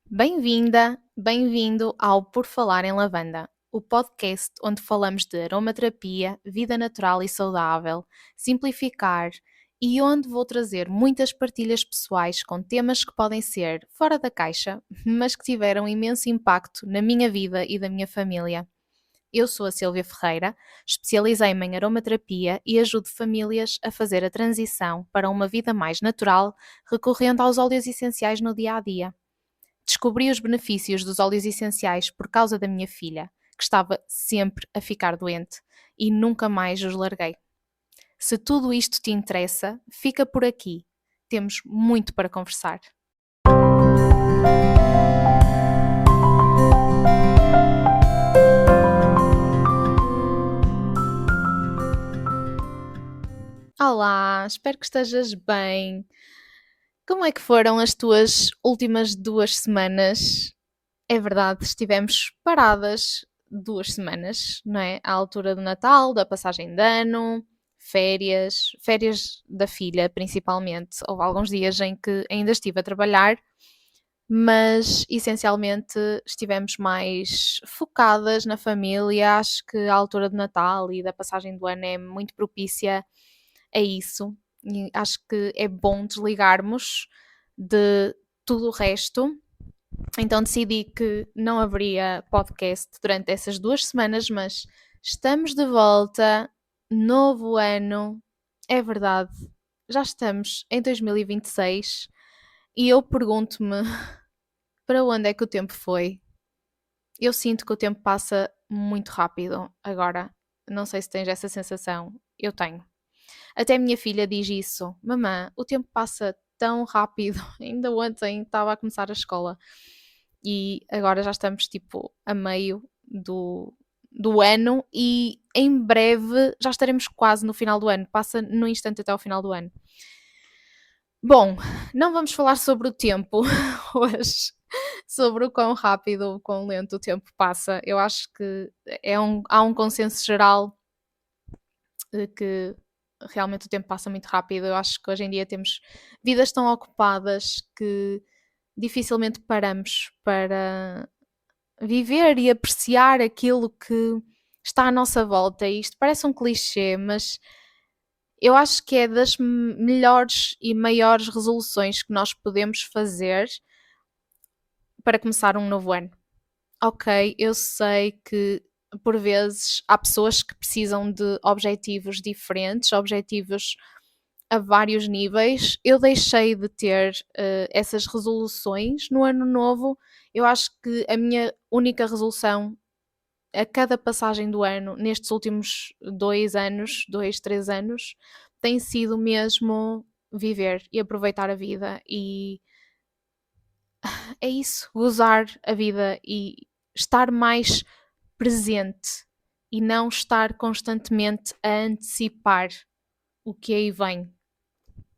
Bem-vinda, bem-vindo ao Por Falar em Lavanda, o podcast onde falamos de aromaterapia, vida natural e saudável, simplificar e onde vou trazer muitas partilhas pessoais com temas que podem ser fora da caixa, mas que tiveram imenso impacto na minha vida e da minha família. Eu sou a Silvia Ferreira, especializei-me em aromaterapia e ajudo famílias a fazer a transição para uma vida mais natural, recorrendo aos óleos essenciais no dia a dia. Descobri os benefícios dos óleos essenciais por causa da minha filha, que estava sempre a ficar doente, e nunca mais os larguei. Se tudo isto te interessa, fica por aqui. Temos muito para conversar. Olá, espero que estejas bem. Como é que foram as tuas últimas 2 semanas? É verdade, estivemos paradas 2 semanas, não é? À altura do Natal, da passagem de ano, férias da filha principalmente. Houve alguns dias em que ainda estive a trabalhar, mas essencialmente estivemos mais focadas na família. Acho que a altura do Natal e da passagem do ano é muito propícia a isso. E acho que é bom desligarmos de tudo o resto. Então decidi que não haveria podcast durante essas 2 semanas, mas estamos de volta, novo ano, é verdade, já estamos em 2026 e eu pergunto-me para onde é que o tempo foi. Eu sinto que o tempo passa muito rápido agora. Não sei se tens essa sensação. Eu tenho. Até a minha filha diz isso. Mamã, o tempo passa tão rápido. Ainda ontem estava a começar a escola e agora já estamos tipo a meio do ano e em breve já estaremos quase no final do ano. Passa no instante até ao final do ano. Bom, não vamos falar sobre o tempo hoje, sobre o quão rápido, o quão lento o tempo passa. Eu acho que há um consenso geral de que realmente o tempo passa muito rápido. Eu acho que hoje em dia temos vidas tão ocupadas que dificilmente paramos para viver e apreciar aquilo que está à nossa volta. E isto parece um clichê, mas eu acho que é das melhores e maiores resoluções que nós podemos fazer para começar um novo ano. Ok, eu sei que por vezes há pessoas que precisam de objetivos diferentes, objetivos a vários níveis. Eu deixei de ter essas resoluções no ano novo. Eu acho que a minha única resolução a cada passagem do ano, nestes últimos 2 anos, 3 anos, tem sido mesmo viver e aproveitar a vida. E é isso, gozar a vida e estar mais presente e não estar constantemente a antecipar o que aí vem,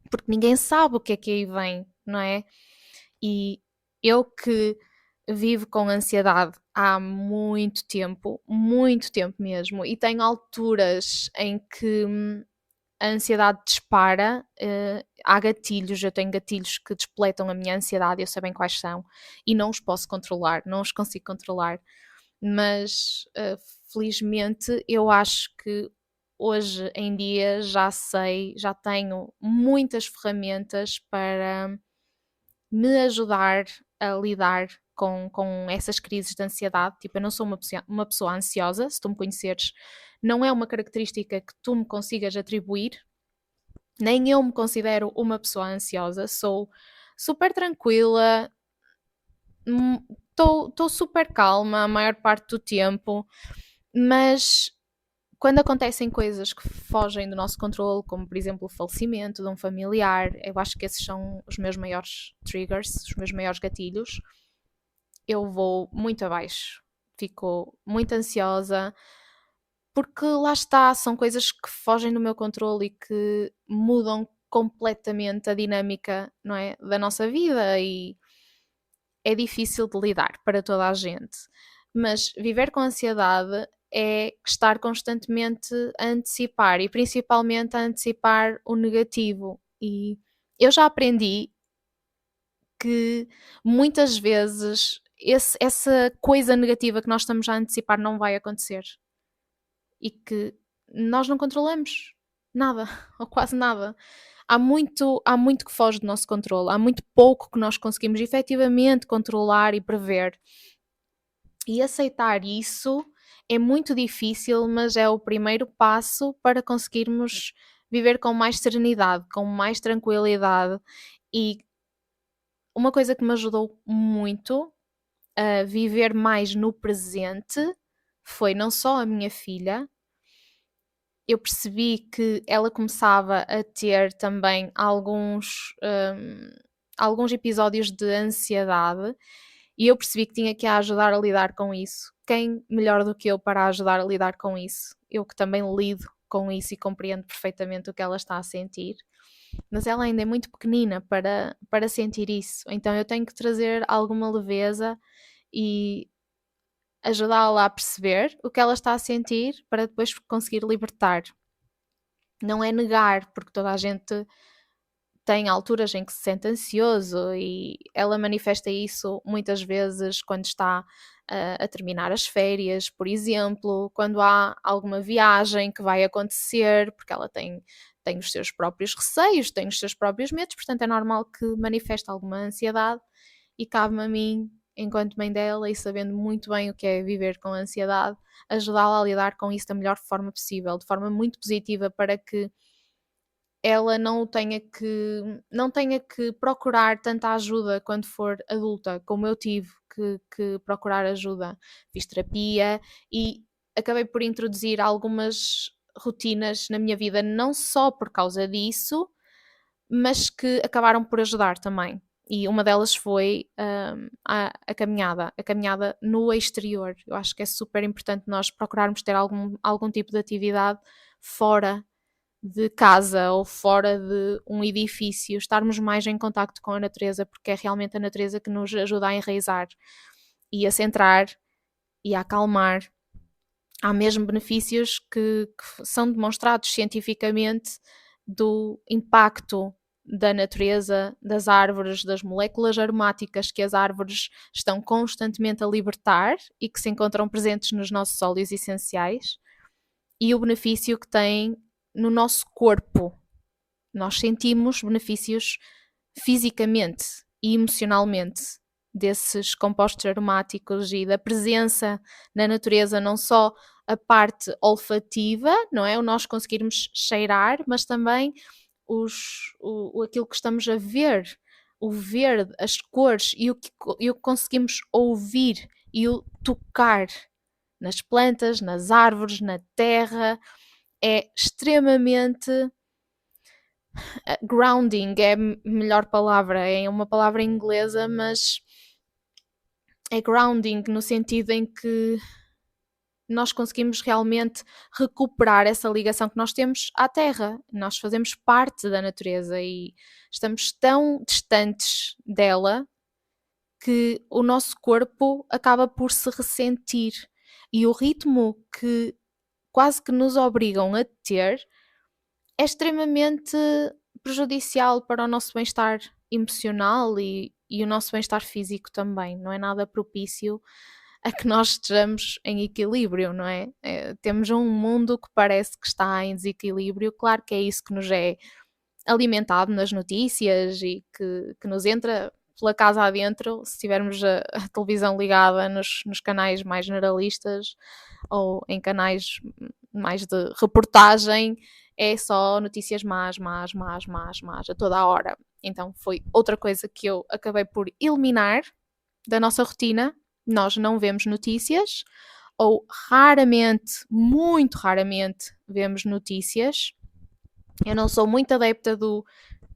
porque ninguém sabe o que aí vem, não é? E eu que vivo com ansiedade há muito tempo mesmo, e tenho alturas em que a ansiedade dispara, há gatilhos, eu tenho gatilhos que despletam a minha ansiedade, eu sei bem quais são, e não os posso controlar, não os consigo controlar, mas felizmente eu acho que hoje em dia já sei, já tenho muitas ferramentas para me ajudar a lidar com essas crises de ansiedade. Tipo, eu não sou uma pessoa ansiosa, se tu me conheceres, não é uma característica que tu me consigas atribuir, nem eu me considero uma pessoa ansiosa, sou super tranquila, estou super calma a maior parte do tempo, mas quando acontecem coisas que fogem do nosso controle, como por exemplo o falecimento de um familiar, eu acho que esses são os meus maiores triggers, os meus maiores gatilhos. Eu vou muito abaixo, fico muito ansiosa, porque lá está, são coisas que fogem do meu controle e que mudam completamente a dinâmica, não é, da nossa vida, e é difícil de lidar para toda a gente. Mas viver com ansiedade é estar constantemente a antecipar e principalmente a antecipar o negativo. E eu já aprendi que muitas vezes essa coisa negativa que nós estamos a antecipar não vai acontecer e que nós não controlamos nada ou quase nada. Há muito que foge do nosso controle, há muito pouco que nós conseguimos efetivamente controlar e prever. E aceitar isso é muito difícil, mas é o primeiro passo para conseguirmos viver com mais serenidade, com mais tranquilidade. E uma coisa que me ajudou muito a viver mais no presente foi não só a minha filha, eu percebi que ela começava a ter também alguns episódios de ansiedade e eu percebi que tinha que a ajudar a lidar com isso. Quem melhor do que eu para a ajudar a lidar com isso? Eu que também lido com isso e compreendo perfeitamente o que ela está a sentir. Mas ela ainda é muito pequenina para sentir isso. Então eu tenho que trazer alguma leveza e ajudá-la a perceber o que ela está a sentir para depois conseguir libertar. Não é negar, porque toda a gente tem alturas em que se sente ansioso e ela manifesta isso muitas vezes quando está a terminar as férias, por exemplo, quando há alguma viagem que vai acontecer, porque ela tem os seus próprios receios, tem os seus próprios medos, portanto é normal que manifeste alguma ansiedade e cabe-me a mim, enquanto mãe dela e sabendo muito bem o que é viver com ansiedade, ajudá-la a lidar com isso da melhor forma possível, de forma muito positiva para que ela não tenha que procurar tanta ajuda quando for adulta, como eu tive que procurar ajuda. Fiz terapia e acabei por introduzir algumas rotinas na minha vida, não só por causa disso, mas que acabaram por ajudar também. E uma delas foi a caminhada no exterior. Eu acho que é super importante nós procurarmos ter algum tipo de atividade fora de casa ou fora de um edifício, estarmos mais em contacto com a natureza, porque é realmente a natureza que nos ajuda a enraizar e a centrar e a acalmar. Há mesmo benefícios que são demonstrados cientificamente do impacto da natureza, das árvores, das moléculas aromáticas que as árvores estão constantemente a libertar e que se encontram presentes nos nossos óleos essenciais, e o benefício que têm no nosso corpo. Nós sentimos benefícios fisicamente e emocionalmente desses compostos aromáticos e da presença na natureza, não só a parte olfativa, não é? O nós conseguirmos cheirar, mas também aquilo que estamos a ver, o verde, as cores e o que conseguimos ouvir e o tocar nas plantas, nas árvores, na terra, é extremamente grounding, é a melhor palavra, é uma palavra inglesa, mas é grounding no sentido em que nós conseguimos realmente recuperar essa ligação que nós temos à Terra. Nós fazemos parte da natureza e estamos tão distantes dela que o nosso corpo acaba por se ressentir. E o ritmo que quase que nos obrigam a ter é extremamente prejudicial para o nosso bem-estar emocional e o nosso bem-estar físico também. Não é nada propício a que nós estejamos em equilíbrio, não é? Temos um mundo que parece que está em desequilíbrio. Claro que é isso que nos é alimentado nas notícias e que nos entra pela casa adentro, se tivermos a televisão ligada nos canais mais generalistas ou em canais mais de reportagem, é só notícias más a toda a hora. Então foi outra coisa que eu acabei por eliminar da nossa rotina. Nós não vemos notícias, ou raramente, muito raramente, vemos notícias. Eu não sou muito adepta do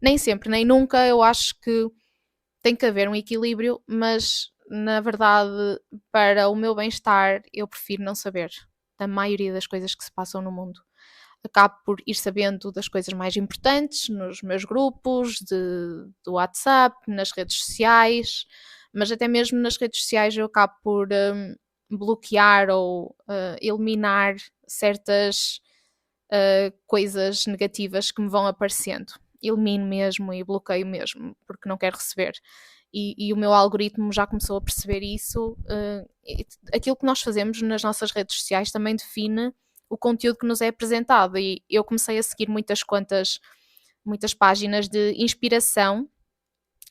nem sempre, nem nunca. Eu acho que tem que haver um equilíbrio, mas na verdade, para o meu bem-estar, eu prefiro não saber da maioria das coisas que se passam no mundo. Acabo por ir sabendo das coisas mais importantes nos meus grupos do WhatsApp, nas redes sociais, mas até mesmo nas redes sociais eu acabo por bloquear ou eliminar certas coisas negativas que me vão aparecendo. Elimino mesmo e bloqueio mesmo, porque não quero receber. e o meu algoritmo já começou a perceber isso. Aquilo que nós fazemos nas nossas redes sociais também define o conteúdo que nos é apresentado, e eu comecei a seguir muitas contas, muitas páginas de inspiração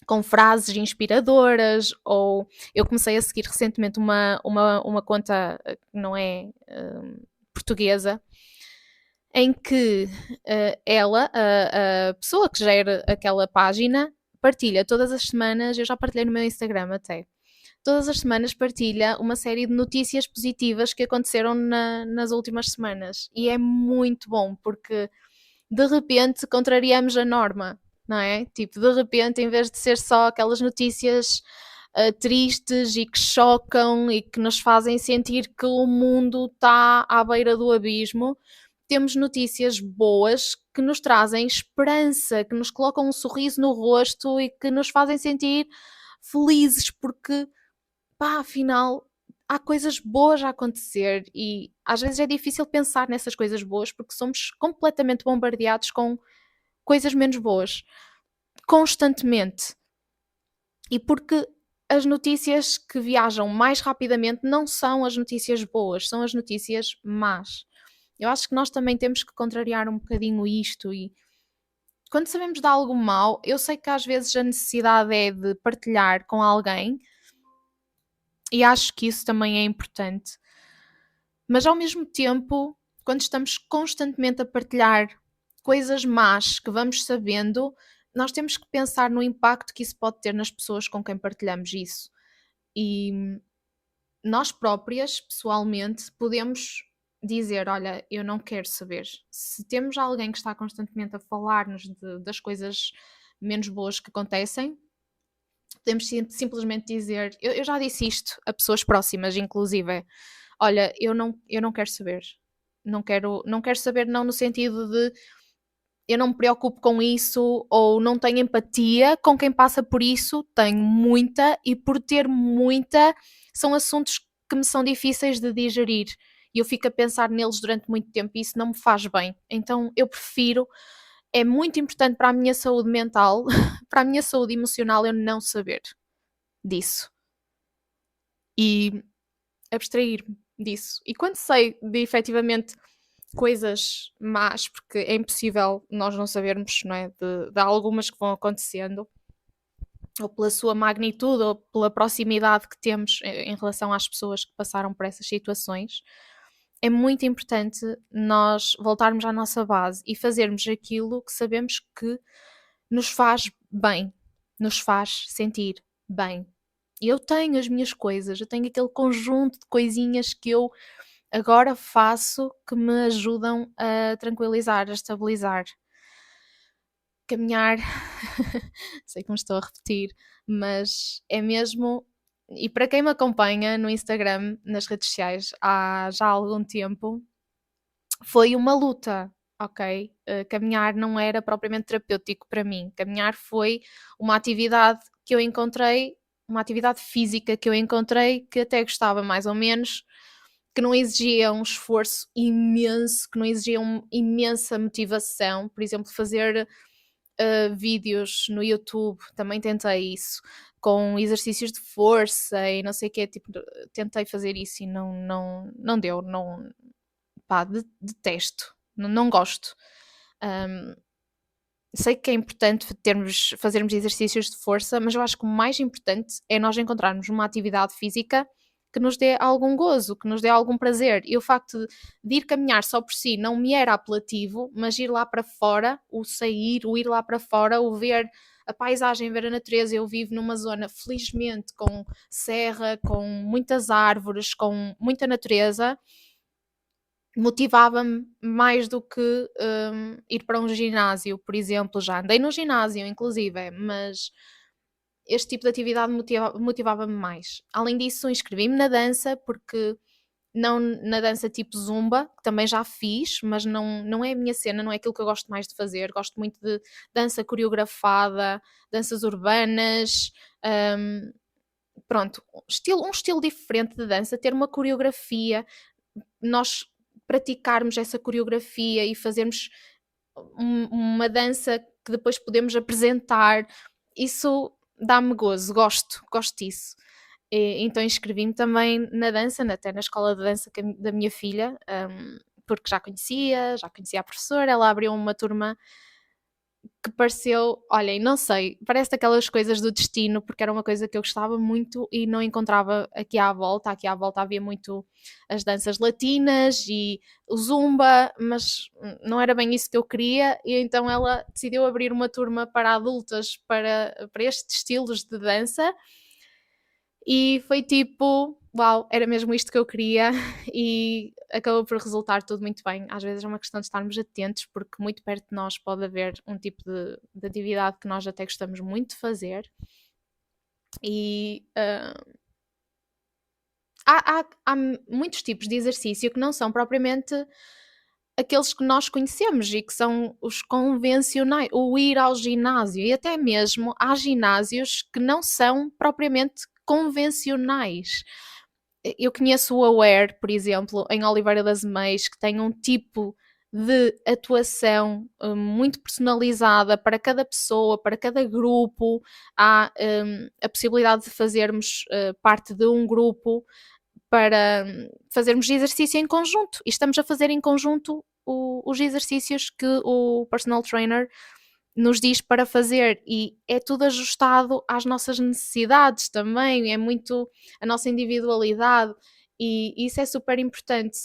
com frases inspiradoras, ou eu comecei a seguir recentemente uma conta que não é portuguesa, em que ela, a pessoa que gera aquela página, partilha todas as semanas, eu já partilhei no meu Instagram até, todas as semanas partilha uma série de notícias positivas que aconteceram nas últimas semanas. E é muito bom, porque de repente contrariamos a norma, não é? Tipo, de repente, em vez de ser só aquelas notícias tristes e que chocam e que nos fazem sentir que o mundo está à beira do abismo, temos notícias boas que nos trazem esperança, que nos colocam um sorriso no rosto e que nos fazem sentir felizes, porque pá, afinal há coisas boas a acontecer, e às vezes é difícil pensar nessas coisas boas porque somos completamente bombardeados com coisas menos boas constantemente, e porque as notícias que viajam mais rapidamente não são as notícias boas, são as notícias más. Eu acho que nós também temos que contrariar um bocadinho isto, e quando sabemos de algo mau, eu sei que às vezes a necessidade é de partilhar com alguém, e acho que isso também é importante. Mas ao mesmo tempo, quando estamos constantemente a partilhar coisas más que vamos sabendo, nós temos que pensar no impacto que isso pode ter nas pessoas com quem partilhamos isso. E nós próprias, pessoalmente, podemos dizer: olha, eu não quero saber. Se temos alguém que está constantemente a falar-nos das coisas menos boas que acontecem, podemos simplesmente dizer: eu já disse isto a pessoas próximas, inclusive. Olha, eu não quero saber. Não quero saber, não no sentido de eu não me preocupo com isso ou não tenho empatia com quem passa por isso. Tenho muita, e por ter muita, são assuntos que me são difíceis de digerir. E eu fico a pensar neles durante muito tempo e isso não me faz bem. Então eu prefiro, é muito importante para a minha saúde mental, para a minha saúde emocional, eu não saber disso. E abstrair-me disso. E quando sei de efetivamente coisas más, porque é impossível nós não sabermos, não é? De algumas que vão acontecendo, ou pela sua magnitude, ou pela proximidade que temos em relação às pessoas que passaram por essas situações, é muito importante nós voltarmos à nossa base e fazermos aquilo que sabemos que nos faz bem, nos faz sentir bem. E eu tenho as minhas coisas, eu tenho aquele conjunto de coisinhas que eu agora faço que me ajudam a tranquilizar, a estabilizar. Caminhar, sei que me estou a repetir, mas é mesmo. E para quem me acompanha no Instagram, nas redes sociais, há já algum tempo, foi uma luta, ok? Caminhar não era propriamente terapêutico para mim. Caminhar foi uma atividade que eu encontrei, uma atividade física que eu encontrei que até gostava mais ou menos, que não exigia um esforço imenso, que não exigia uma imensa motivação. Por exemplo, fazer vídeos no YouTube, também tentei isso, com exercícios de força e não sei o quê, tipo, tentei fazer isso e não deu, não, pá, detesto, não gosto. Um, sei que é importante fazermos exercícios de força, mas eu acho que o mais importante é nós encontrarmos uma atividade física que nos dê algum gozo, que nos dê algum prazer. E o facto de ir caminhar só por si não me era apelativo, mas ir lá para fora, o sair, o ir lá para fora, o ver a paisagem, ver a natureza. Eu vivo numa zona, felizmente, com serra, com muitas árvores, com muita natureza, motivava-me mais do que ir para um ginásio, por exemplo. Já andei no ginásio, inclusive, mas este tipo de atividade motivava-me mais. Além disso, inscrevi-me na dança, porque não na dança tipo zumba, que também já fiz, mas não é a minha cena, não é aquilo que eu gosto mais de fazer. Gosto muito de dança coreografada, danças urbanas, pronto, um estilo diferente de dança, ter uma coreografia, nós praticarmos essa coreografia e fazermos uma dança que depois podemos apresentar. Isso dá-me gozo, gosto disso. Então inscrevi-me também na dança, até na escola de dança da minha filha, porque já conhecia a professora, ela abriu uma turma que pareceu, olhem, não sei, parece aquelas coisas do destino, porque era uma coisa que eu gostava muito e não encontrava aqui à volta. Aqui à volta havia muito as danças latinas e o zumba, mas não era bem isso que eu queria, e então ela decidiu abrir uma turma para adultas para estes estilos de dança. E foi tipo, uau, era mesmo isto que eu queria e acabou por resultar tudo muito bem. Às vezes é uma questão de estarmos atentos, porque muito perto de nós pode haver um tipo de atividade que nós até gostamos muito de fazer. E há muitos tipos de exercício que não são propriamente aqueles que nós conhecemos e que são os convencionais, o ir ao ginásio, e até mesmo há ginásios que não são propriamente convencionais. Eu conheço o Aware, por exemplo, em Oliveira das Meias, que tem um tipo de atuação muito personalizada para cada pessoa, para cada grupo. Há a possibilidade de fazermos parte de um grupo para fazermos exercício em conjunto. E estamos a fazer em conjunto os exercícios que o personal trainer nos diz para fazer, e é tudo ajustado às nossas necessidades também, é muito a nossa individualidade, e isso é super importante.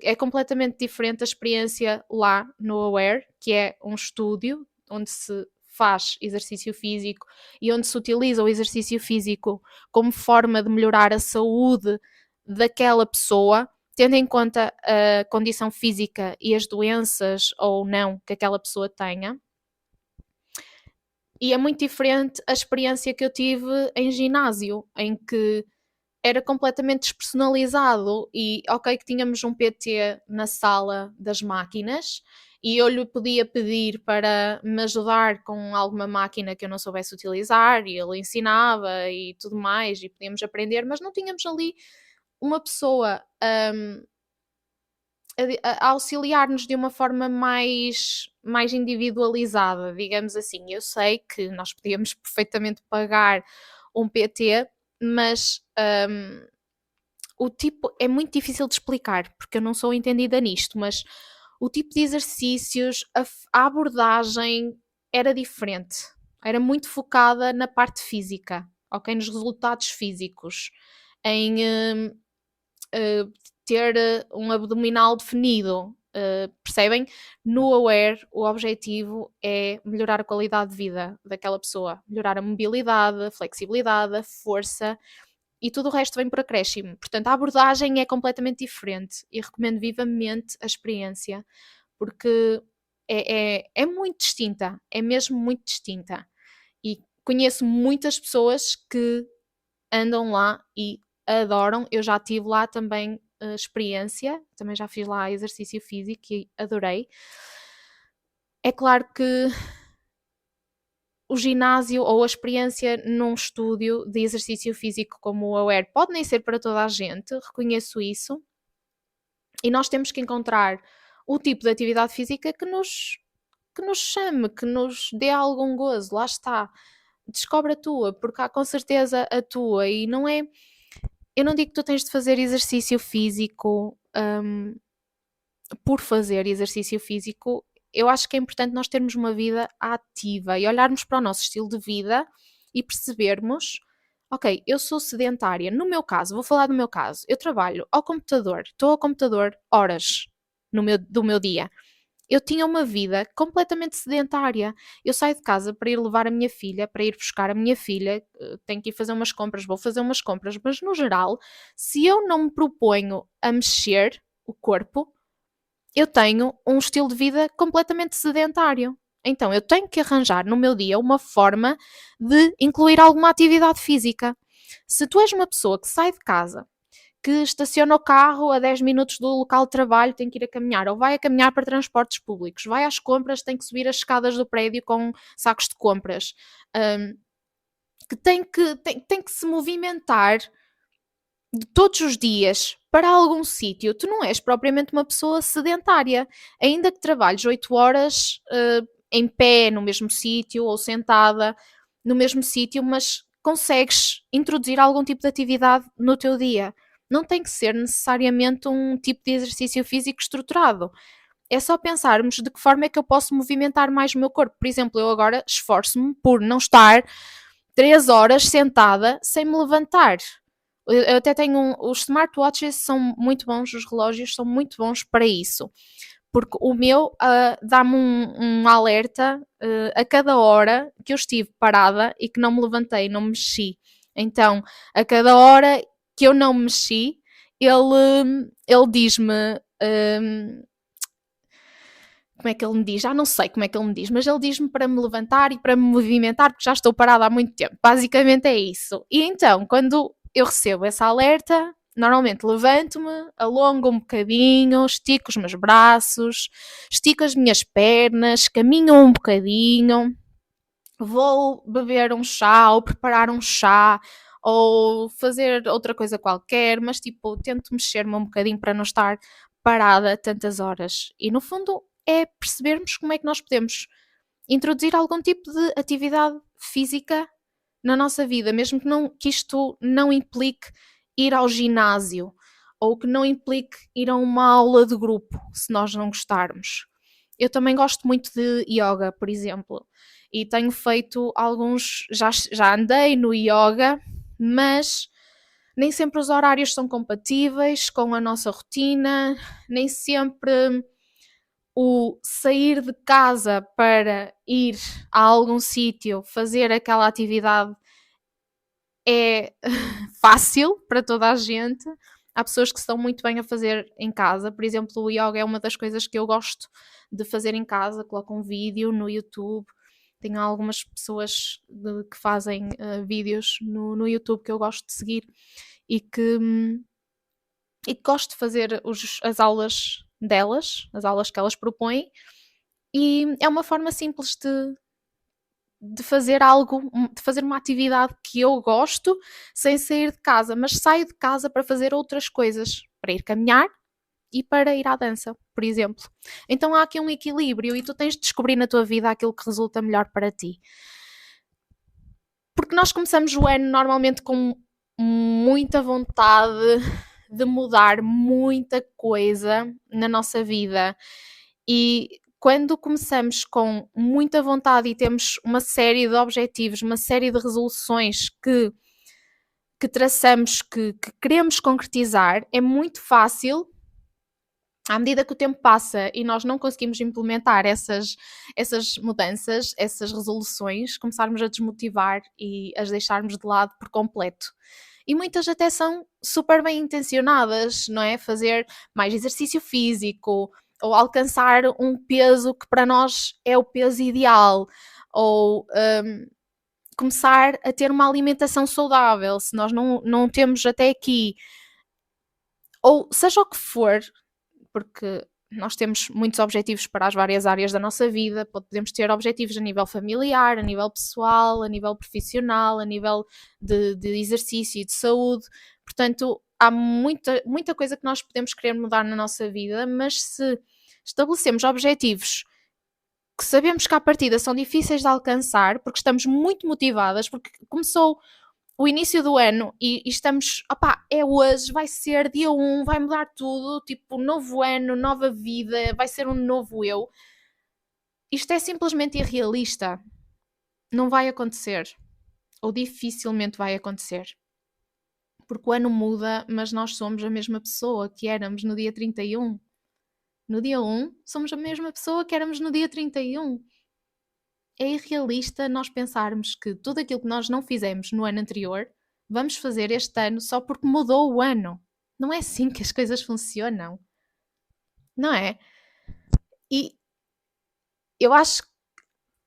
É completamente diferente a experiência lá no Aware, que é um estúdio onde se faz exercício físico e onde se utiliza o exercício físico como forma de melhorar a saúde daquela pessoa, tendo em conta a condição física e as doenças ou não que aquela pessoa tenha. E é muito diferente a experiência que eu tive em ginásio, em que era completamente despersonalizado e ok que tínhamos um PT na sala das máquinas e eu lhe podia pedir para me ajudar com alguma máquina que eu não soubesse utilizar e ele ensinava e tudo mais e podíamos aprender, mas não tínhamos ali uma pessoa a auxiliar-nos de uma forma mais individualizada, digamos assim. Eu sei que nós podíamos perfeitamente pagar um PT, mas o tipo é muito difícil de explicar, porque eu não sou entendida nisto, mas o tipo de exercícios, a abordagem era diferente. Era muito focada na parte física, ok? Nos resultados físicos, em ter um abdominal definido. Percebem? No Aware, o objetivo é melhorar a qualidade de vida daquela pessoa, melhorar a mobilidade, a flexibilidade, a força, e tudo o resto vem por acréscimo. Portanto, a abordagem é completamente diferente e recomendo vivamente a experiência, porque é muito distinta, é mesmo muito distinta. E conheço muitas pessoas que andam lá e adoram. Eu já tive lá também experiência, também já fiz lá exercício físico e adorei. É claro que o ginásio ou a experiência num estúdio de exercício físico como o Aware pode nem ser para toda a gente, reconheço isso, e nós temos que encontrar o tipo de atividade física que nos chame, que nos dê algum gozo. Lá está, descobre a tua, porque há com certeza a tua, e não é. Eu não digo que tu tens de fazer exercício físico por fazer exercício físico. Eu acho que é importante nós termos uma vida ativa e olharmos para o nosso estilo de vida e percebermos, ok, eu sou sedentária. No meu caso, vou falar do meu caso, eu trabalho ao computador, estou ao computador horas do meu dia. Eu tinha uma vida completamente sedentária. Eu saio de casa para ir levar a minha filha, para ir buscar a minha filha, tenho que ir fazer umas compras, vou fazer umas compras, mas no geral, se eu não me proponho a mexer o corpo, eu tenho um estilo de vida completamente sedentário. Então eu tenho que arranjar no meu dia uma forma de incluir alguma atividade física. Se tu és uma pessoa que sai de casa, que estaciona o carro a 10 minutos do local de trabalho, tem que ir a caminhar, ou vai a caminhar para transportes públicos, vai às compras, tem que subir as escadas do prédio com sacos de compras, que tem que se movimentar todos os dias para algum sítio, tu não és propriamente uma pessoa sedentária, ainda que trabalhes 8 horas em pé no mesmo sítio ou sentada, no mesmo sítio, mas consegues introduzir algum tipo de atividade no teu dia. Não tem que ser necessariamente um tipo de exercício físico estruturado. É só pensarmos de que forma é que eu posso movimentar mais o meu corpo. Por exemplo, eu agora esforço-me por não estar 3 horas sentada sem me levantar. Eu até tenho os smartwatches são muito bons, os relógios são muito bons para isso. Porque o meu dá-me um alerta a cada hora que eu estive parada e que não me levantei, não me mexi. Então, a cada hora que eu não me mexi, ele diz-me. Como é que ele me diz? Já não sei como é que ele me diz, mas ele diz-me para me levantar e para me movimentar, porque já estou parada há muito tempo. Basicamente é isso. E então, quando eu recebo essa alerta, normalmente levanto-me, alongo um bocadinho, estico os meus braços, estico as minhas pernas, caminho um bocadinho, vou beber um chá ou preparar um chá ou fazer outra coisa qualquer, mas tipo, tento mexer-me um bocadinho para não estar parada tantas horas. E no fundo é percebermos como é que nós podemos introduzir algum tipo de atividade física na nossa vida, mesmo que isto não implique ir ao ginásio ou que não implique ir a uma aula de grupo, se nós não gostarmos. Eu também gosto muito de yoga, por exemplo, e tenho feito alguns. Já andei no yoga, mas nem sempre os horários são compatíveis com a nossa rotina, nem sempre o sair de casa para ir a algum sítio fazer aquela atividade é fácil para toda a gente. Há pessoas que estão muito bem a fazer em casa. Por exemplo, o yoga é uma das coisas que eu gosto de fazer em casa. Coloco um vídeo no YouTube. Tenho algumas pessoas que fazem vídeos no YouTube que eu gosto de seguir e que gosto de fazer as aulas delas, as aulas que elas propõem. E é uma forma simples de fazer algo, de fazer uma atividade que eu gosto sem sair de casa, mas saio de casa para fazer outras coisas, para ir caminhar e para ir à dança, por exemplo. Então há aqui um equilíbrio e tu tens de descobrir na tua vida aquilo que resulta melhor para ti. Porque nós começamos o ano normalmente com muita vontade de mudar muita coisa na nossa vida e quando começamos com muita vontade e temos uma série de objetivos, uma série de resoluções que traçamos, que queremos concretizar, é muito fácil, à medida que o tempo passa e nós não conseguimos implementar essas mudanças, essas resoluções, começarmos a desmotivar e as deixarmos de lado por completo. E muitas até são super bem intencionadas, não é? Fazer mais exercício físico, ou alcançar um peso que para nós é o peso ideal, ou começar a ter uma alimentação saudável, se nós não temos até aqui, ou seja o que for, porque nós temos muitos objetivos para as várias áreas da nossa vida, podemos ter objetivos a nível familiar, a nível pessoal, a nível profissional, a nível de exercício e de saúde, portanto há muita coisa que nós podemos querer mudar na nossa vida, mas se estabelecemos objetivos que sabemos que à partida são difíceis de alcançar, porque estamos muito motivadas, porque começou o início do ano e estamos, opá, é hoje, vai ser dia 1, vai mudar tudo, tipo, novo ano, nova vida, vai ser um novo eu. Isto é simplesmente irrealista. Não vai acontecer. Ou dificilmente vai acontecer. Porque o ano muda, mas nós somos a mesma pessoa que éramos no dia 31. No dia 1, somos a mesma pessoa que éramos no dia 31. É irrealista nós pensarmos que tudo aquilo que nós não fizemos no ano anterior, vamos fazer este ano só porque mudou o ano. Não é assim que as coisas funcionam. Não é? E eu acho que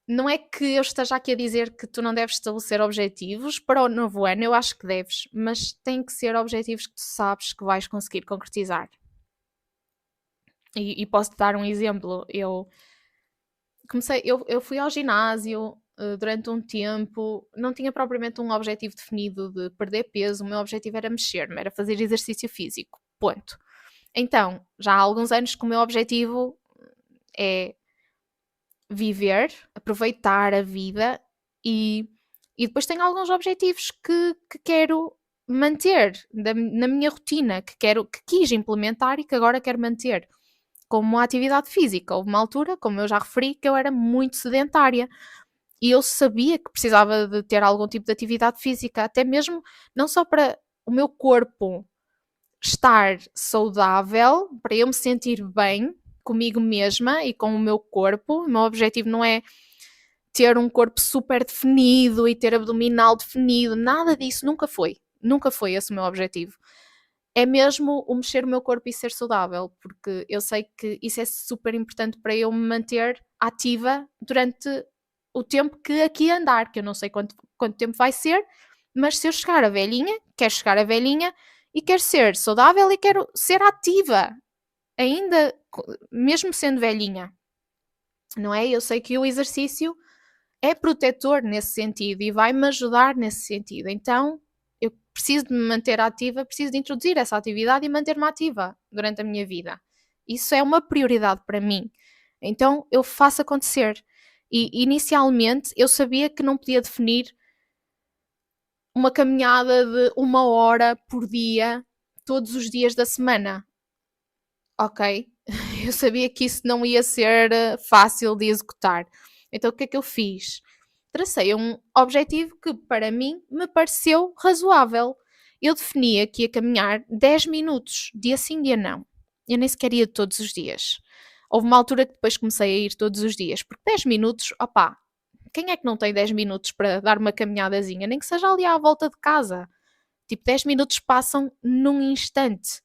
não é que eu esteja aqui a dizer que tu não deves estabelecer objetivos para o novo ano, eu acho que deves, mas tem que ser objetivos que tu sabes que vais conseguir concretizar. E posso-te dar um exemplo. Eu fui ao ginásio durante um tempo, não tinha propriamente um objetivo definido de perder peso, o meu objetivo era mexer-me, era fazer exercício físico, ponto. Então, já há alguns anos que o meu objetivo é viver, aproveitar a vida e E depois tenho alguns objetivos que quero manter na minha rotina, que quis implementar e que agora quero manter. Como a atividade física. Houve uma altura, como eu já referi, que eu era muito sedentária e eu sabia que precisava de ter algum tipo de atividade física, até mesmo não só para o meu corpo estar saudável, para eu me sentir bem comigo mesma e com o meu corpo. O meu objetivo não é ter um corpo super definido e ter abdominal definido, nada disso, nunca foi. Nunca foi esse o meu objetivo. É mesmo o mexer o meu corpo e ser saudável, porque eu sei que isso é super importante para eu me manter ativa durante o tempo que aqui andar, que eu não sei quanto tempo vai ser, mas se eu chegar a velhinha, quero chegar a velhinha e quero ser saudável e quero ser ativa, ainda mesmo sendo velhinha, não é? Eu sei que o exercício é protetor nesse sentido e vai-me ajudar nesse sentido. Então, eu preciso de me manter ativa, preciso de introduzir essa atividade e manter-me ativa durante a minha vida. Isso é uma prioridade para mim. Então, eu faço acontecer. E inicialmente eu sabia que não podia definir uma caminhada de 1 hora por dia, todos os dias da semana. Ok? Eu sabia que isso não ia ser fácil de executar. Então, o que é que eu fiz? Tracei um objetivo que para mim me pareceu razoável. Eu definia que ia caminhar 10 minutos, dia sim, dia não. Eu nem sequer ia todos os dias. Houve uma altura que depois comecei a ir todos os dias, porque 10 minutos, opá, quem é que não tem 10 minutos para dar uma caminhadazinha? Nem que seja ali à volta de casa. Tipo, 10 minutos passam num instante.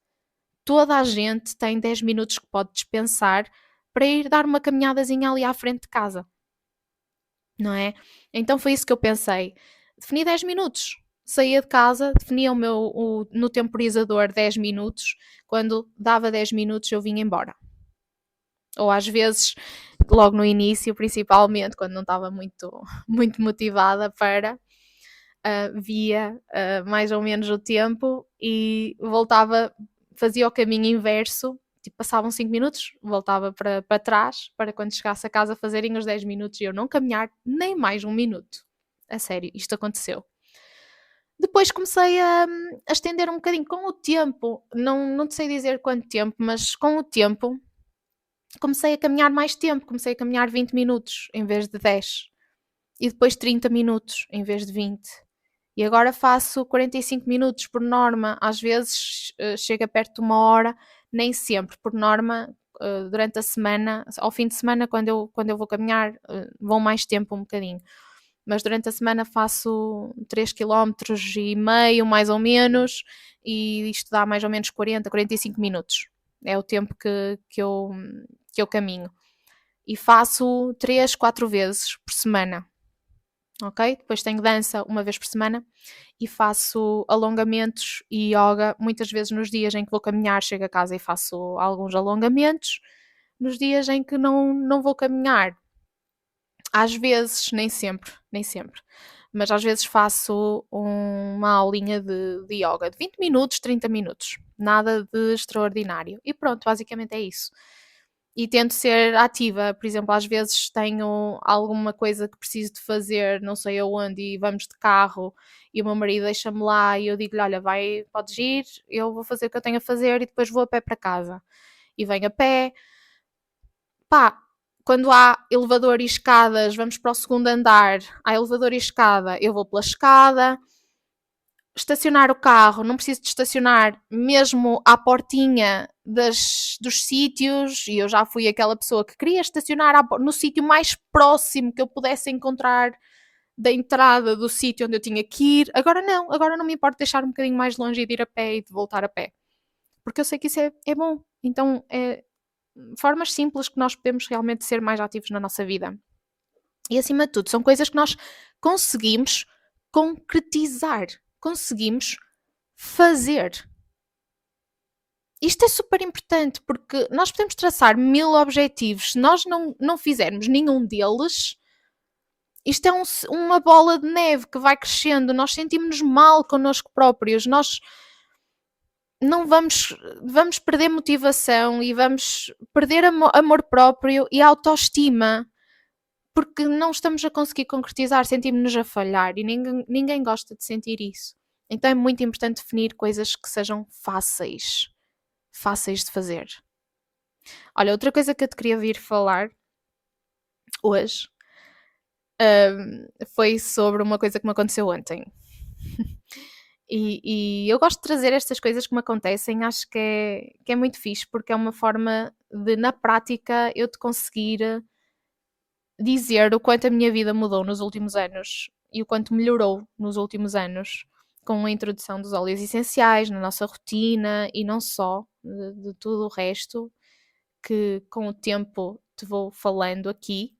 Toda a gente tem 10 minutos que pode dispensar para ir dar uma caminhadazinha ali à frente de casa, não é? Então foi isso que eu pensei. Defini 10 minutos. Saía de casa, definia no temporizador 10 minutos. Quando dava 10 minutos, eu vinha embora. Ou às vezes, logo no início, principalmente, quando não estava muito motivada para, via mais ou menos o tempo e voltava, fazia o caminho inverso. Tipo, passavam 5 minutos, voltava para trás, para quando chegasse a casa fazerem os 10 minutos e eu não caminhar nem mais um minuto. A sério, isto aconteceu. Depois comecei a estender um bocadinho com o tempo, não te sei dizer quanto tempo, mas com o tempo comecei a caminhar mais tempo, comecei a caminhar 20 minutos em vez de 10 e depois 30 minutos em vez de 20. E agora faço 45 minutos por norma, às vezes chega perto de 1 hora, nem sempre, por norma, durante a semana, ao fim de semana, quando eu vou caminhar, vou mais tempo um bocadinho. Mas durante a semana faço 3,5 km mais ou menos, e isto dá mais ou menos 45 minutos. É o tempo que eu caminho. E faço 3, 4 vezes por semana. Ok? Depois tenho dança uma vez por semana e faço alongamentos e yoga muitas vezes nos dias em que vou caminhar, chego a casa e faço alguns alongamentos. Nos dias em que não vou caminhar, às vezes, nem sempre, mas às vezes faço uma aulinha de yoga de 20 minutos, 30 minutos, nada de extraordinário. E pronto, basicamente é isso. E tento ser ativa, por exemplo, às vezes tenho alguma coisa que preciso de fazer, não sei aonde, e vamos de carro e o meu marido deixa-me lá e eu digo-lhe, olha, podes ir, eu vou fazer o que eu tenho a fazer e depois vou a pé para casa. E venho a pé, pá, quando há elevador e escadas, vamos para o segundo andar, há elevador e escada, eu vou pela escada. Estacionar o carro, não preciso de estacionar mesmo à portinha dos sítios, e eu já fui aquela pessoa que queria estacionar no sítio mais próximo que eu pudesse encontrar da entrada do sítio onde eu tinha que ir. Agora não me importa deixar um bocadinho mais longe e de ir a pé e de voltar a pé, porque eu sei que isso é bom. Então, é formas simples que nós podemos realmente ser mais ativos na nossa vida. E acima de tudo, são coisas que nós conseguimos concretizar, conseguimos fazer. Isto é super importante porque nós podemos traçar 1000 objetivos, se nós não fizermos nenhum deles, isto é uma bola de neve que vai crescendo, nós sentimos-nos mal connosco próprios, nós não vamos perder motivação e vamos perder amor próprio e autoestima, porque não estamos a conseguir concretizar, sentimos-nos a falhar e ninguém gosta de sentir isso. Então é muito importante definir coisas que sejam fáceis de fazer. Olha, outra coisa que eu te queria vir falar hoje foi sobre uma coisa que me aconteceu ontem. E eu gosto de trazer estas coisas que me acontecem, acho que é muito fixe, porque é uma forma de, na prática, eu te conseguir dizer o quanto a minha vida mudou nos últimos anos e o quanto melhorou nos últimos anos com a introdução dos óleos essenciais na nossa rotina e não só, de tudo o resto que com o tempo te vou falando aqui.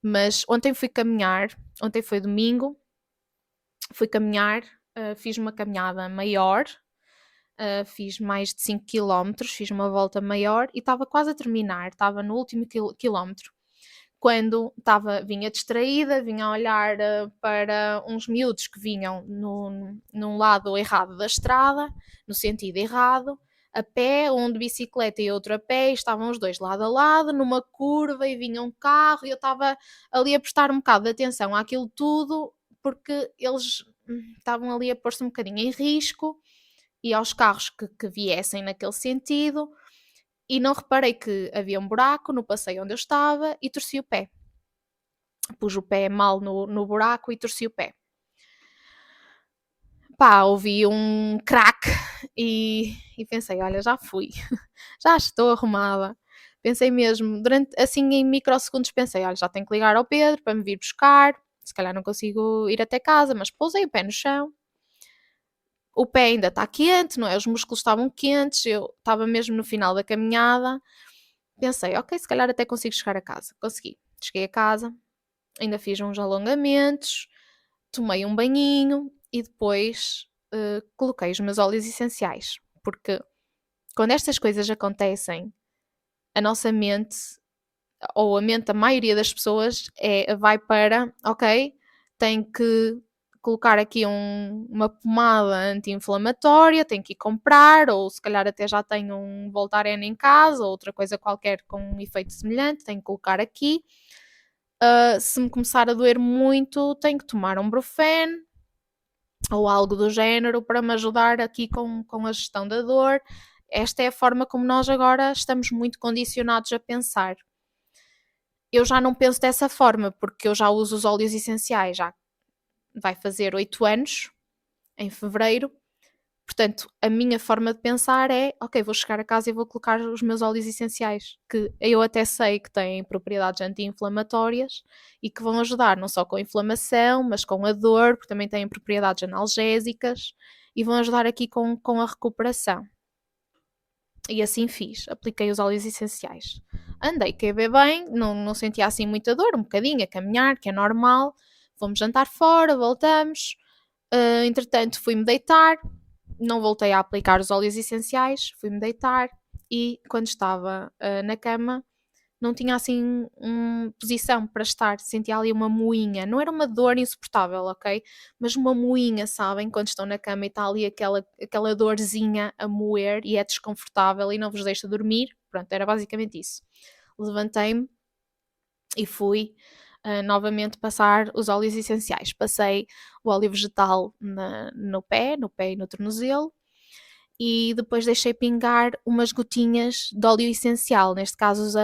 Mas ontem fui caminhar, ontem foi domingo, fui caminhar, fiz uma caminhada maior, fiz mais de 5 km, fiz uma volta maior e estava quase a terminar, estava no último quilómetro. Quando vinha distraída, vinha a olhar para uns miúdos que vinham num lado errado da estrada, no sentido errado, a pé, um de bicicleta e outro a pé, e estavam os dois lado a lado, numa curva, e vinha um carro, e eu estava ali a prestar um bocado de atenção àquilo tudo, porque eles estavam ali a pôr-se um bocadinho em risco, e aos carros que viessem naquele sentido, e não reparei que havia um buraco no passeio onde eu estava e torci o pé. Pus o pé mal no buraco e torci o pé. Pá, ouvi um crack e pensei, olha, já fui, já estou arrumada. Pensei mesmo, assim em microsegundos pensei, olha, já tenho que ligar ao Pedro para me vir buscar, se calhar não consigo ir até casa, mas pousei o pé no chão. O pé ainda está quente, não é? Os músculos estavam quentes, eu estava mesmo no final da caminhada. Pensei, ok, se calhar até consigo chegar a casa. Consegui. Cheguei a casa, ainda fiz uns alongamentos, tomei um banhinho e depois coloquei os meus óleos essenciais. Porque quando estas coisas acontecem, a nossa mente, ou a mente da maioria das pessoas, vai para, ok, tem que colocar aqui uma pomada anti-inflamatória, tem que ir comprar, ou se calhar até já tenho um Voltaren em casa, ou outra coisa qualquer com um efeito semelhante, tenho que colocar aqui. Se me começar a doer muito, tenho que tomar um Brufen ou algo do género para me ajudar aqui com a gestão da dor. Esta é a forma como nós agora estamos muito condicionados a pensar. Eu já não penso dessa forma, porque eu já uso os óleos essenciais, já vai fazer 8 anos, em fevereiro. Portanto, a minha forma de pensar é, ok, vou chegar a casa e vou colocar os meus óleos essenciais, que eu até sei que têm propriedades anti-inflamatórias e que vão ajudar não só com a inflamação, mas com a dor, porque também têm propriedades analgésicas e vão ajudar aqui com a recuperação. E assim fiz, apliquei os óleos essenciais. Andei, que bem, não sentia assim muita dor, um bocadinho a caminhar, que é normal. Fomos jantar fora, voltamos. Entretanto, fui-me deitar, não voltei a aplicar os óleos essenciais, fui-me deitar e quando estava na cama não tinha assim posição para estar, sentia ali uma moinha, não era uma dor insuportável, ok? Mas uma moinha, sabem? Quando estão na cama e está ali aquela dorzinha a moer e é desconfortável e não vos deixa dormir, pronto, era basicamente isso. Levantei-me e fui novamente passar os óleos essenciais. Passei o óleo vegetal no pé e no tornozelo e depois deixei pingar umas gotinhas de óleo essencial. Neste caso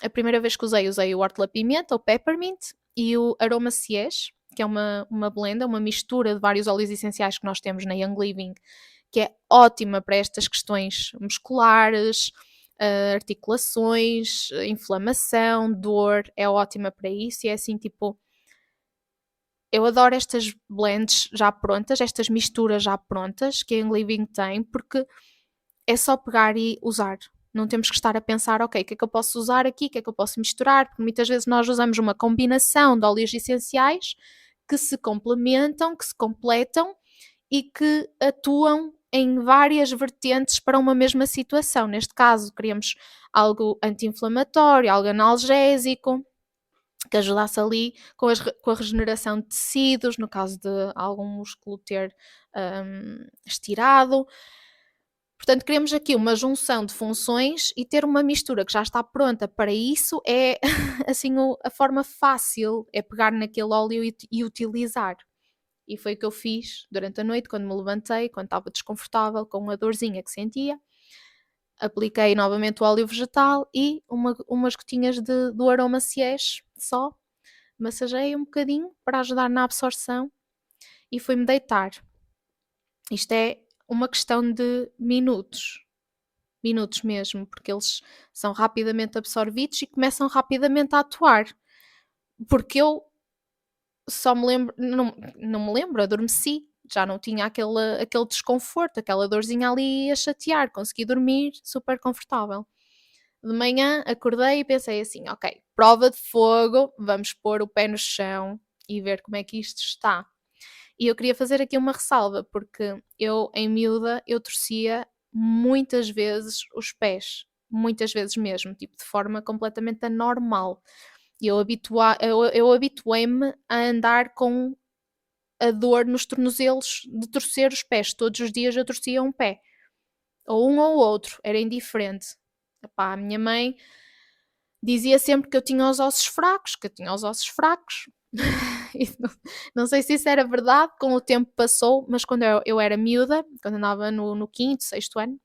a primeira vez que usei o hortelã-pimenta, o peppermint e o aroma siege, que é uma blenda, uma mistura de vários óleos essenciais que nós temos na Young Living, que é ótima para estas questões musculares, articulações, inflamação, dor, é ótima para isso e é assim tipo, eu adoro estas blends já prontas, estas misturas já prontas que a Young Living tem, porque é só pegar e usar. Não temos que estar a pensar, ok, o que é que eu posso usar aqui, o que é que eu posso misturar, porque muitas vezes nós usamos uma combinação de óleos essenciais que se complementam, que se completam e que atuam em várias vertentes para uma mesma situação. Neste caso, queríamos algo anti-inflamatório, algo analgésico, que ajudasse ali com a regeneração de tecidos, no caso de algum músculo ter estirado. Portanto, queremos aqui uma junção de funções e ter uma mistura que já está pronta para isso é assim a forma fácil, é pegar naquele óleo e utilizar. E foi o que eu fiz durante a noite, quando me levantei, quando estava desconfortável, com a dorzinha que sentia. Apliquei novamente o óleo vegetal e umas gotinhas do aroma Siege só. Massageei um bocadinho para ajudar na absorção e fui-me deitar. Isto é uma questão de minutos. Minutos mesmo, porque eles são rapidamente absorvidos e começam rapidamente a atuar. Porque eu só me lembro, não me lembro, adormeci, já não tinha aquele desconforto, aquela dorzinha ali a chatear, consegui dormir super confortável. De manhã acordei e pensei assim, ok, prova de fogo, vamos pôr o pé no chão e ver como é que isto está. E eu queria fazer aqui uma ressalva, porque eu, em miúda, eu torcia muitas vezes os pés, muitas vezes mesmo, tipo de forma completamente anormal. E eu habituei-me a andar com a dor nos tornozelos de torcer os pés. Todos os dias eu torcia um pé, ou um ou outro, era indiferente. Epá, a minha mãe dizia sempre que eu tinha os ossos fracos, que eu tinha os ossos fracos. Não sei se isso era verdade, com o tempo passou, mas quando eu era miúda, quando andava no quinto, sexto ano,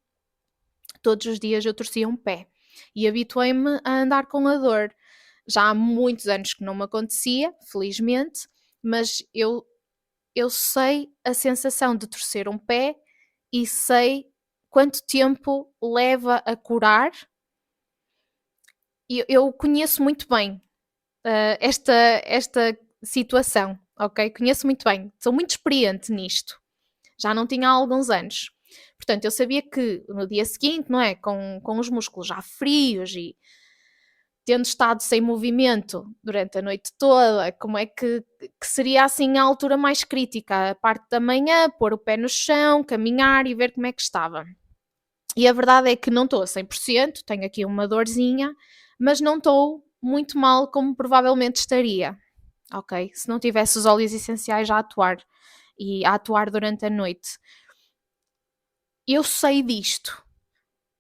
todos os dias eu torcia um pé e habituei-me a andar com a dor. Já há muitos anos que não me acontecia, felizmente, mas eu sei a sensação de torcer um pé e sei quanto tempo leva a curar. Eu conheço muito bem esta situação, ok? Conheço muito bem, sou muito experiente nisto. Já não tinha há alguns anos. Portanto, eu sabia que no dia seguinte, não é? Com os músculos já frios e tendo estado sem movimento durante a noite toda, como é que seria assim a altura mais crítica? A parte da manhã, pôr o pé no chão, caminhar e ver como é que estava. E a verdade é que não estou a 100%, tenho aqui uma dorzinha, mas não estou muito mal como provavelmente estaria, ok? Se não tivesse os óleos essenciais a atuar e a atuar durante a noite. Eu sei disto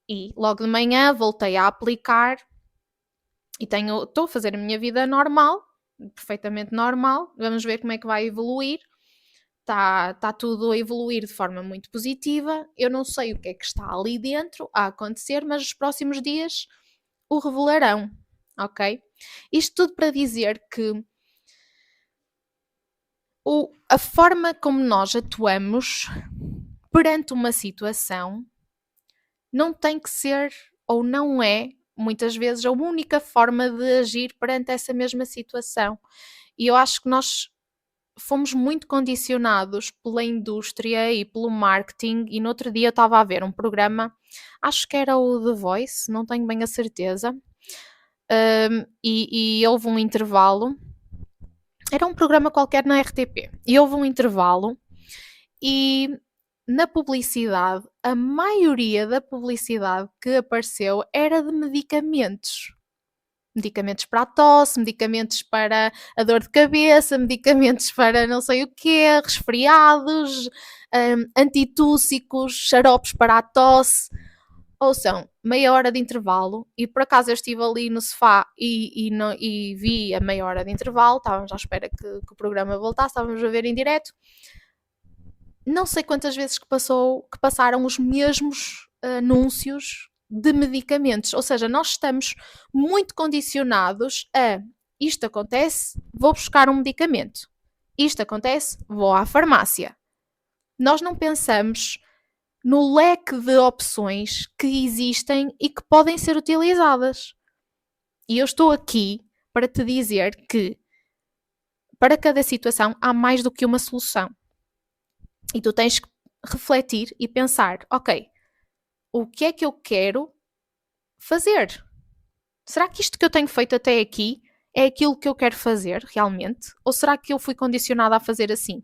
e logo de manhã voltei a aplicar e estou a fazer a minha vida normal, perfeitamente normal. Vamos ver como é que vai evoluir. Está tudo a evoluir de forma muito positiva. Eu não sei o que é que está ali dentro a acontecer, mas os próximos dias o revelarão, ok? Isto tudo para dizer que a forma como nós atuamos perante uma situação não tem que ser ou não é muitas vezes a única forma de agir perante essa mesma situação. E eu acho que nós fomos muito condicionados pela indústria e pelo marketing. E no outro dia eu estava a ver um programa, acho que era o The Voice, não tenho bem a certeza, e houve um intervalo. Era um programa qualquer na RTP e houve um intervalo e na publicidade, a maioria da publicidade que apareceu era de medicamentos. Medicamentos para a tosse, medicamentos para a dor de cabeça, medicamentos para não sei o quê, resfriados, antitússicos, xaropes para a tosse. Ouçam, meia hora de intervalo e por acaso eu estive ali no sofá e vi a meia hora de intervalo, estávamos à espera que o programa voltasse, estávamos a ver em direto. Não sei quantas vezes que passaram os mesmos anúncios de medicamentos. Ou seja, nós estamos muito condicionados a isto acontece, vou buscar um medicamento. Isto acontece, vou à farmácia. Nós não pensamos no leque de opções que existem e que podem ser utilizadas. E eu estou aqui para te dizer que para cada situação há mais do que uma solução. E tu tens que refletir e pensar, ok, o que é que eu quero fazer? Será que isto que eu tenho feito até aqui é aquilo que eu quero fazer realmente? Ou será que eu fui condicionada a fazer assim?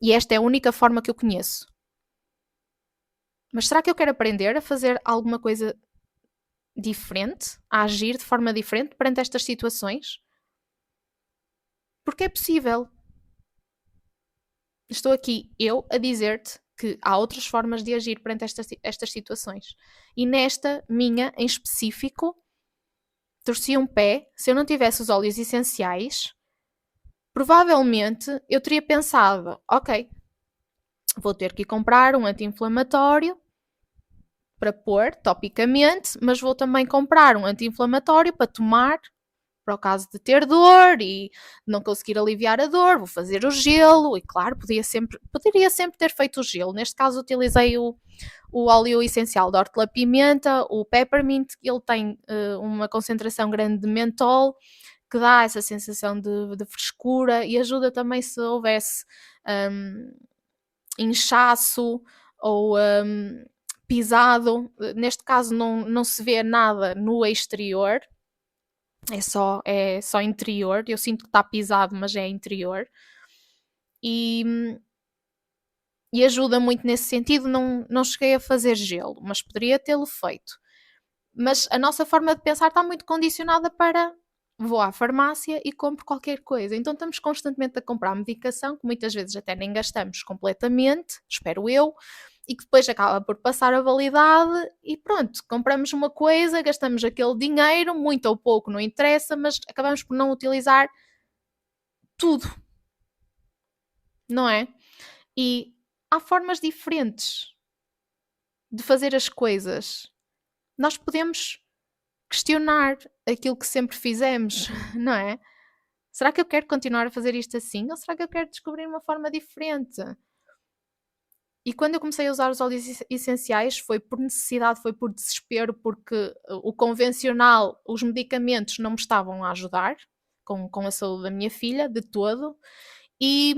E esta é a única forma que eu conheço. Mas será que eu quero aprender a fazer alguma coisa diferente? A agir de forma diferente perante estas situações? Porque é possível. Estou aqui eu a dizer-te que há outras formas de agir perante estas situações. E nesta minha, em específico, torci um pé. Se eu não tivesse os óleos essenciais, provavelmente eu teria pensado, ok, vou ter que ir comprar um anti-inflamatório para pôr topicamente, mas vou também comprar um anti-inflamatório para tomar para o caso de ter dor e não conseguir aliviar a dor, vou fazer o gelo. E claro, poderia sempre ter feito o gelo. Neste caso utilizei o óleo essencial de hortelã-pimenta, o peppermint. Ele tem uma concentração grande de mentol, que dá essa sensação de frescura e ajuda também se houvesse inchaço ou pisado. Neste caso não se vê nada no exterior, é só interior. Eu sinto que está pisado, mas é interior. E ajuda muito nesse sentido. Não cheguei a fazer gelo, mas poderia tê-lo feito. Mas a nossa forma de pensar está muito condicionada para vou à farmácia e compro qualquer coisa. Então estamos constantemente a comprar medicação, que muitas vezes até nem gastamos completamente, espero eu, e que depois acaba por passar a validade e pronto, compramos uma coisa, gastamos aquele dinheiro, muito ou pouco, não interessa, mas acabamos por não utilizar tudo, não é? E há formas diferentes de fazer as coisas. Nós podemos questionar aquilo que sempre fizemos, não é? Será que eu quero continuar a fazer isto assim? Ou será que eu quero descobrir uma forma diferente? E quando eu comecei a usar os óleos essenciais foi por necessidade, foi por desespero, porque o convencional, os medicamentos não me estavam a ajudar com a saúde da minha filha, de todo. E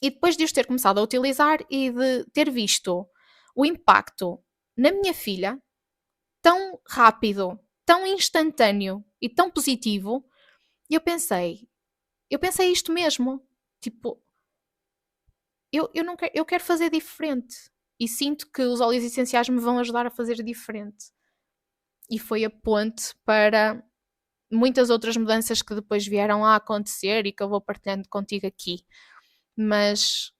depois de os ter começado a utilizar e de ter visto o impacto na minha filha, tão rápido, tão instantâneo e tão positivo, eu pensei isto mesmo. Tipo, eu quero fazer diferente. E sinto que os óleos essenciais me vão ajudar a fazer diferente. E foi a ponte para muitas outras mudanças que depois vieram a acontecer e que eu vou partilhando contigo aqui. Mas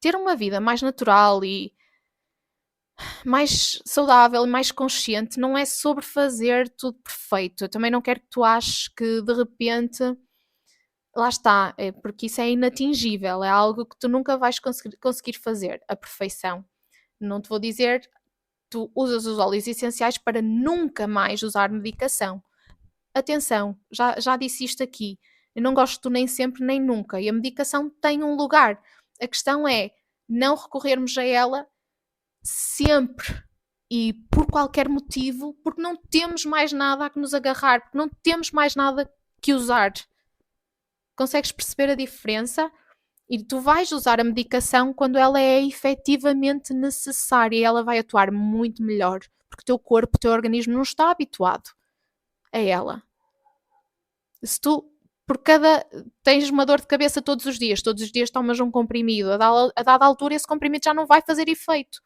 ter uma vida mais natural e mais saudável e mais consciente não é sobre fazer tudo perfeito. Eu também não quero que tu aches que de repente lá está, porque isso é inatingível, é algo que tu nunca vais conseguir fazer, a perfeição. Não te vou dizer, tu usas os óleos essenciais para nunca mais usar medicação. Atenção, já disse isto aqui, eu não gosto nem sempre nem nunca, e a medicação tem um lugar. A questão é não recorrermos a ela sempre e por qualquer motivo, porque não temos mais nada a que nos agarrar, porque não temos mais nada que usar. Consegues perceber a diferença? E tu vais usar a medicação quando ela é efetivamente necessária e ela vai atuar muito melhor, porque o teu corpo, o teu organismo não está habituado a ela. Se tu, por cada, tens uma dor de cabeça todos os dias tomas um comprimido, a dada altura esse comprimido já não vai fazer efeito.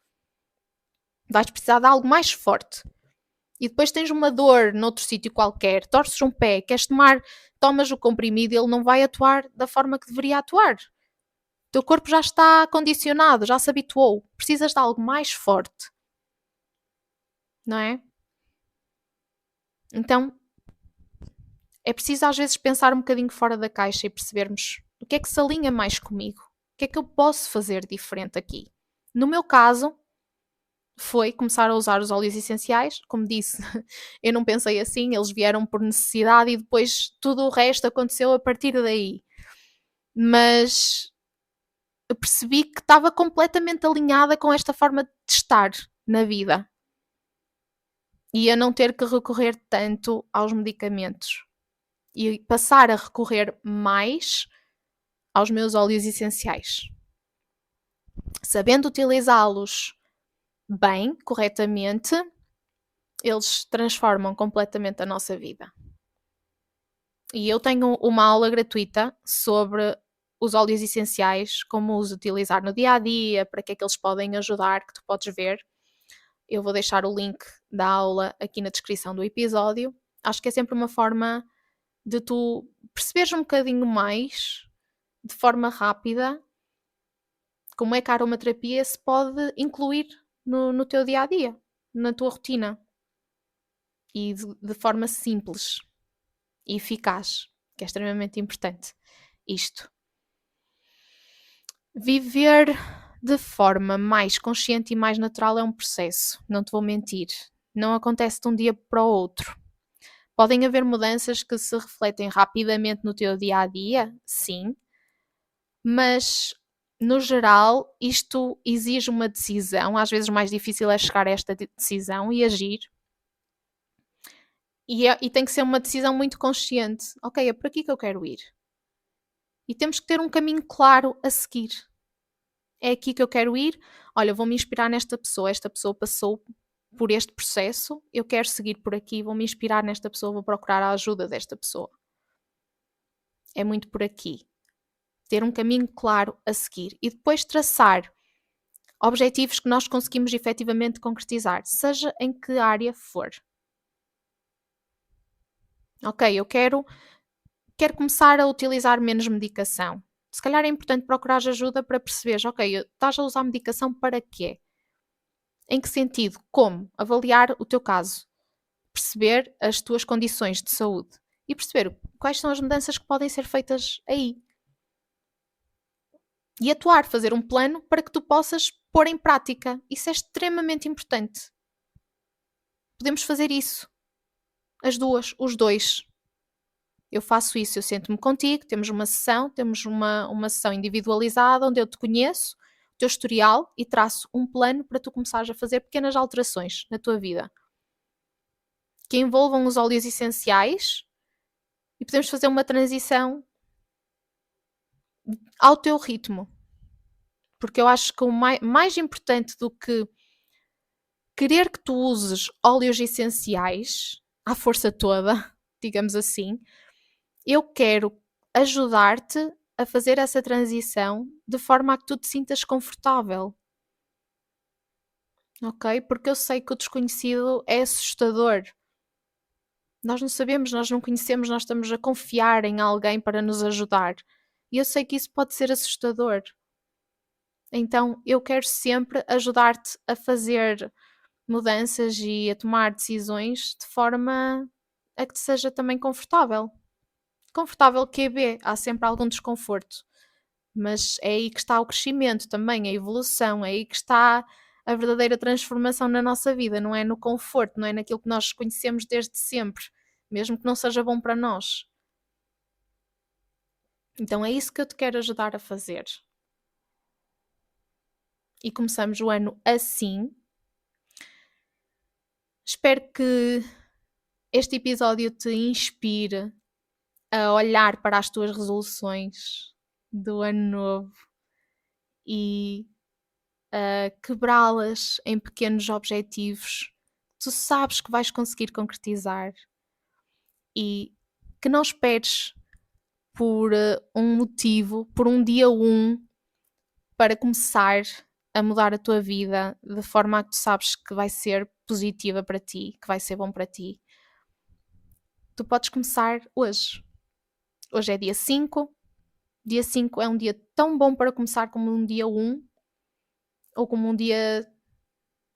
Vais precisar de algo mais forte. E depois tens uma dor noutro sítio qualquer, torces um pé, tomas o comprimido e ele não vai atuar da forma que deveria atuar. O teu corpo já está condicionado, já se habituou. Precisas de algo mais forte. Não é? Então, é preciso às vezes pensar um bocadinho fora da caixa e percebermos o que é que se alinha mais comigo. O que é que eu posso fazer diferente aqui? No meu caso, foi começar a usar os óleos essenciais. Como disse, eu não pensei assim, eles vieram por necessidade e depois tudo o resto aconteceu a partir daí. Mas eu percebi que estava completamente alinhada com esta forma de estar na vida. E a não ter que recorrer tanto aos medicamentos. E passar a recorrer mais aos meus óleos essenciais. Sabendo utilizá-los bem, corretamente, eles transformam completamente a nossa vida. E eu tenho uma aula gratuita sobre os óleos essenciais, como os utilizar no dia a dia, para que é que eles podem ajudar, que tu podes ver. Eu vou deixar o link da aula aqui na descrição do episódio. Acho que é sempre uma forma de tu perceberes um bocadinho mais, de forma rápida, como é que a aromaterapia se pode incluir no teu dia a dia, na tua rotina e de forma simples e eficaz, que é extremamente importante. Isto. Viver de forma mais consciente e mais natural é um processo, não te vou mentir. Não acontece de um dia para o outro. Podem haver mudanças que se refletem rapidamente no teu dia a dia, sim, mas no geral isto exige uma decisão. Às vezes o mais difícil é chegar a esta decisão e agir. E tem que ser uma decisão muito consciente. Ok, é por aqui que eu quero ir. E temos que ter um caminho claro a seguir. É aqui que eu quero ir. Olha, vou-me inspirar nesta pessoa. Esta pessoa passou por este processo. Eu quero seguir por aqui. Vou-me inspirar nesta pessoa. Vou procurar a ajuda desta pessoa. É muito por aqui. Ter um caminho claro a seguir. E depois traçar objetivos que nós conseguimos efetivamente concretizar. Seja em que área for. Ok, eu quero começar a utilizar menos medicação. Se calhar é importante procurar ajuda para perceberes, ok, estás a usar medicação para quê? Em que sentido? Como? Avaliar o teu caso. Perceber as tuas condições de saúde. E perceber quais são as mudanças que podem ser feitas aí. E atuar, fazer um plano para que tu possas pôr em prática. Isso é extremamente importante. Podemos fazer isso. As duas, os dois. Eu faço isso, eu sento-me contigo, temos uma sessão individualizada onde eu te conheço, o teu historial e traço um plano para tu começares a fazer pequenas alterações na tua vida que envolvam os óleos essenciais e podemos fazer uma transição ao teu ritmo. Porque eu acho que o mais importante do que querer que tu uses óleos essenciais à força toda, digamos assim, eu quero ajudar-te a fazer essa transição de forma a que tu te sintas confortável. Ok? Porque eu sei que o desconhecido é assustador. Nós não sabemos, nós não conhecemos, nós estamos a confiar em alguém para nos ajudar. E eu sei que isso pode ser assustador. Então eu quero sempre ajudar-te a fazer mudanças e a tomar decisões de forma a que te seja também confortável. Confortável QB, há sempre algum desconforto. Mas é aí que está o crescimento também, a evolução, é aí que está a verdadeira transformação na nossa vida, não é no conforto, não é naquilo que nós conhecemos desde sempre, mesmo que não seja bom para nós. Então é isso que eu te quero ajudar a fazer. E começamos o ano assim. Espero que este episódio te inspire a olhar para as tuas resoluções do ano novo e a quebrá-las em pequenos objetivos que tu sabes que vais conseguir concretizar e que não esperes por um motivo, por um dia para começar a mudar a tua vida de forma a que tu sabes que vai ser positiva para ti, que vai ser bom para ti. Tu podes começar hoje. Hoje é dia 5. Dia 5 é um dia tão bom para começar como um dia 1, ou como um dia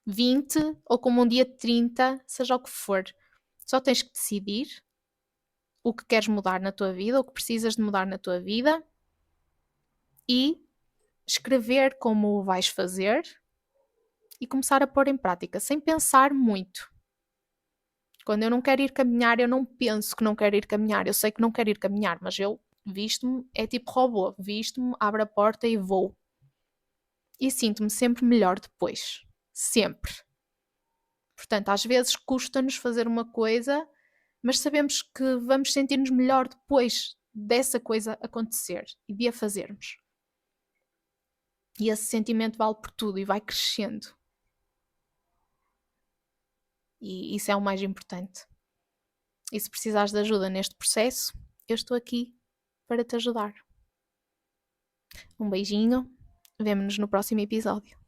20, ou como um dia 30, seja o que for. Só tens que decidir o que queres mudar na tua vida, o que precisas de mudar na tua vida e escrever como o vais fazer e começar a pôr em prática, sem pensar muito. Quando eu não quero ir caminhar, eu não penso que não quero ir caminhar. Eu sei que não quero ir caminhar, mas eu visto-me, é tipo robô. Visto-me, abro a porta e vou. E sinto-me sempre melhor depois. Sempre. Portanto, às vezes custa-nos fazer uma coisa, mas sabemos que vamos sentir-nos melhor depois dessa coisa acontecer e de a fazermos. E esse sentimento vale por tudo e vai crescendo. E isso é o mais importante. E se precisares de ajuda neste processo, eu estou aqui para te ajudar. Um beijinho, vemo-nos no próximo episódio.